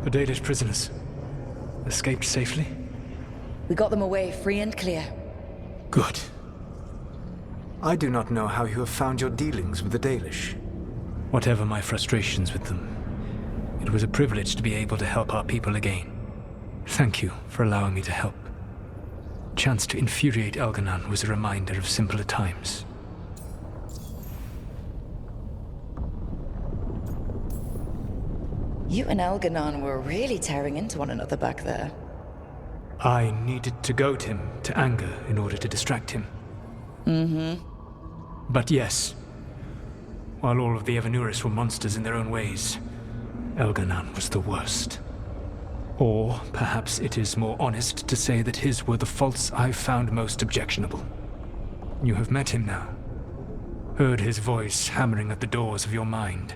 The Dalish prisoners escaped safely? We got them away free and clear. Good. I do not know how you have found your dealings with the Dalish. Whatever my frustrations with them, it was a privilege to be able to help our people again. Thank you for allowing me to help. Chance to infuriate Elganon was a reminder of simpler times. You and Elganon were really tearing into one another back there. I needed to goad him to anger in order to distract him. But yes, while all of the Evanuris were monsters in their own ways, Elganon was the worst. Or perhaps it is more honest to say that his were the faults I found most objectionable. You have met him now, heard his voice hammering at the doors of your mind,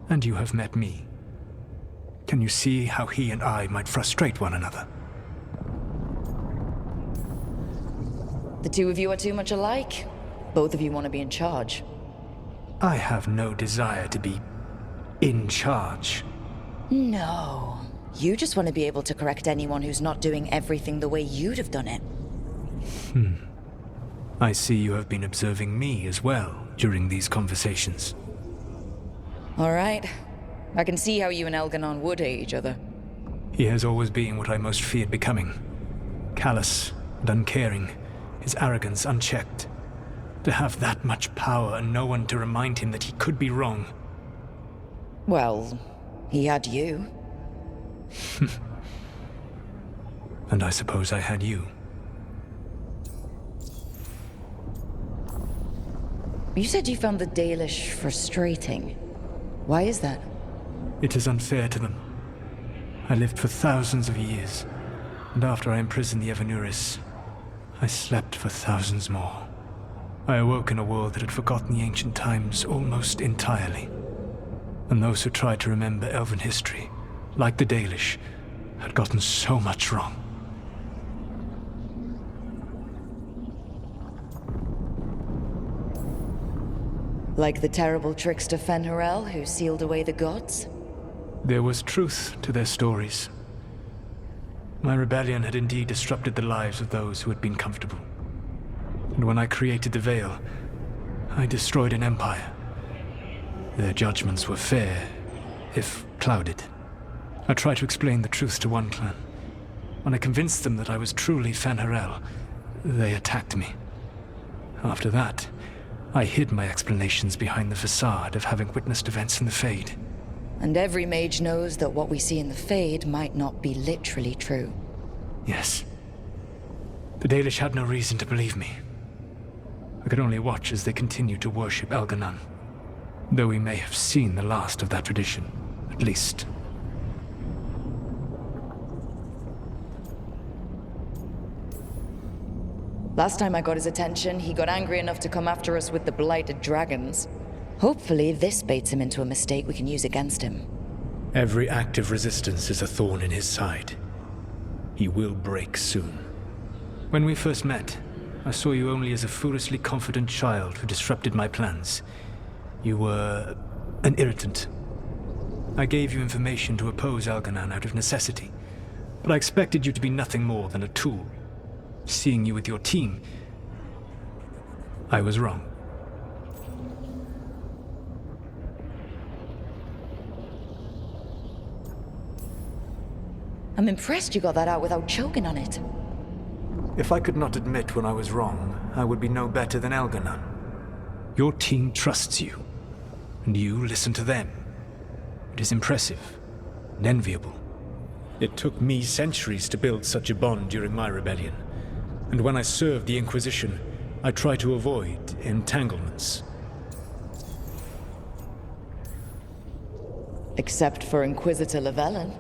and you have met me. Can you see how he and I might frustrate one another? The two of you are too much alike. Both of you want to be in charge. I have no desire to be in charge. No. You just want to be able to correct anyone who's not doing everything the way you'd have done it. I see you have been observing me as well during these conversations. All right. I can see how you and Elganon would hate each other. He has always been what I most feared becoming. Callous and uncaring, his arrogance unchecked. To have that much power and no one to remind him that he could be wrong. Well, he had you. And I suppose I had you. You said you found the Dalish frustrating. Why is that? It is unfair to them. I lived for thousands of years, and after I imprisoned the Evanuris, I slept for thousands more. I awoke in a world that had forgotten the ancient times almost entirely. And those who tried to remember Elven history, like the Dalish, had gotten so much wrong. Like the terrible trickster Fen'Harel who sealed away the gods? There was truth to their stories. My rebellion had indeed disrupted the lives of those who had been comfortable. And when I created the Veil, I destroyed an empire. Their judgments were fair, if clouded. I tried to explain the truth to one clan. When I convinced them that I was truly Fen'Harel, they attacked me. After that, I hid my explanations behind the facade of having witnessed events in the Fade. And every mage knows that what we see in the Fade might not be literally true. Yes. The Dalish had no reason to believe me. I could only watch as they continued to worship Elganon. Though we may have seen the last of that tradition, at least. Last time I got his attention, he got angry enough to come after us with the blighted dragons. Hopefully this baits him into a mistake we can use against him. Every act of resistance is a thorn in his side. He will break soon. When we first met, I saw you only as a foolishly confident child who disrupted my plans. You were an irritant. I gave you information to oppose Elganon out of necessity, but I expected you to be nothing more than a tool. Seeing you with your team, I was wrong. I'm impressed you got that out without choking on it. If I could not admit when I was wrong, I would be no better than Elganon. Your team trusts you, and you listen to them. It is impressive and enviable. It took me centuries to build such a bond during my rebellion, and when I served the Inquisition, I tried to avoid entanglements. Except for Inquisitor Llewellyn.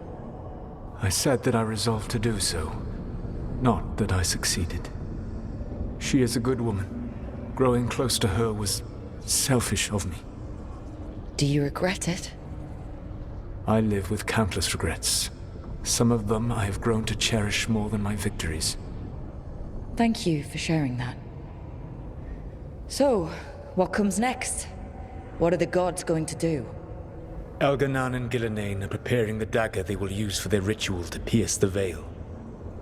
I said that I resolved to do so, not that I succeeded. She is a good woman. Growing close to her was selfish of me. Do you regret it? I live with countless regrets. Some of them I have grown to cherish more than my victories. Thank you for sharing that. So, what comes next? What are the gods going to do? Elganan and Gillenane are preparing the dagger they will use for their ritual to pierce the veil.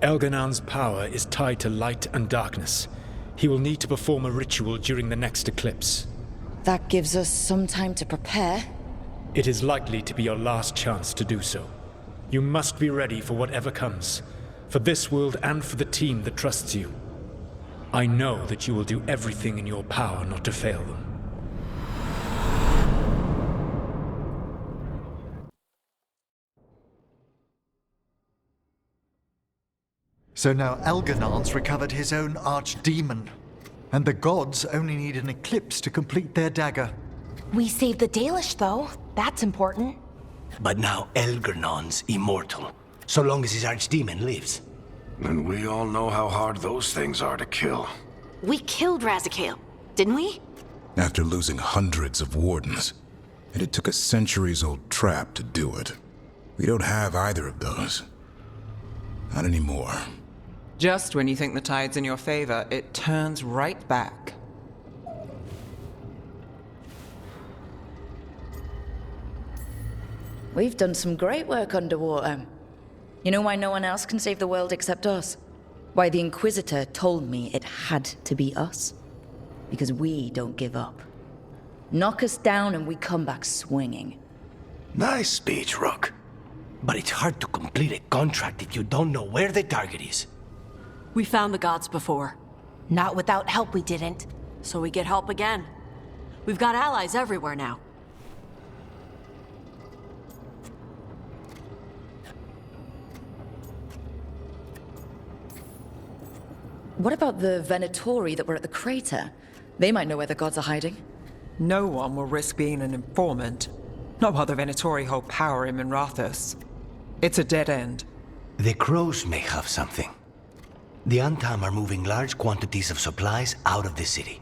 Elganan's power is tied to light and darkness. He will need to perform a ritual during the next eclipse. That gives us some time to prepare. It is likely to be your last chance to do so. You must be ready for whatever comes, for this world and for the team that trusts you. I know that you will do everything in your power not to fail them. So now Elganan's recovered his own archdemon, and the gods only need an eclipse to complete their dagger. We saved the Dalish, though. That's important. But now Elgernon's immortal, so long as his archdemon lives. And we all know how hard those things are to kill. We killed Razikale, didn't we? After losing hundreds of wardens. And it took a centuries-old trap to do it. We don't have either of those. Not anymore. Just when you think the tide's in your favor, it turns right back. We've done some great work underwater. You know why no one else can save the world except us? Why the Inquisitor told me it had to be us? Because we don't give up. Knock us down and we come back swinging. Nice speech, Rook. But it's hard to complete a contract if you don't know where the target is. We found the gods before. Not without help, we didn't. So we get help again. We've got allies everywhere now. What about the Venatori that were at the crater? They might know where the gods are hiding. No one will risk being an informant. Not while the Venatori hold power in Minrathous. It's a dead end. The crows may have something. The Antam are moving large quantities of supplies out of the city.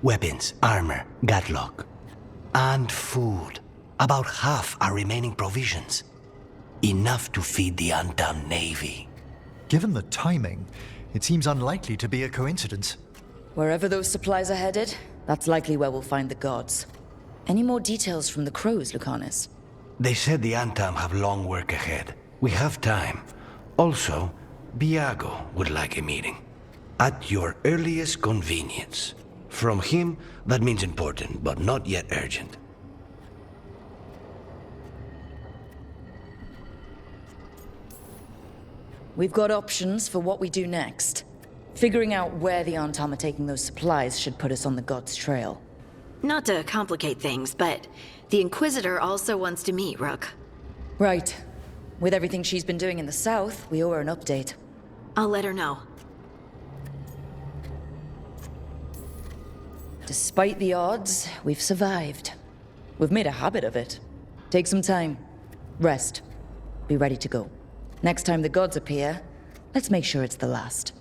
Weapons, armor, gatlock. And food. About half are remaining provisions. Enough to feed the Antam navy. Given the timing, it seems unlikely to be a coincidence. Wherever those supplies are headed, that's likely where we'll find the gods. Any more details from the crows, Lucanus? They said the Antam have long work ahead. We have time. Also, Biago would like a meeting. At your earliest convenience. From him, that means important, but not yet urgent. We've got options for what we do next. Figuring out where the Antam are taking those supplies should put us on the gods' trail. Not to complicate things, but the Inquisitor also wants to meet Rook. Right. With everything she's been doing in the south, we owe her an update. I'll let her know. Despite the odds, we've survived. We've made a habit of it. Take some time. Rest. Be ready to go. Next time the gods appear, let's make sure it's the last.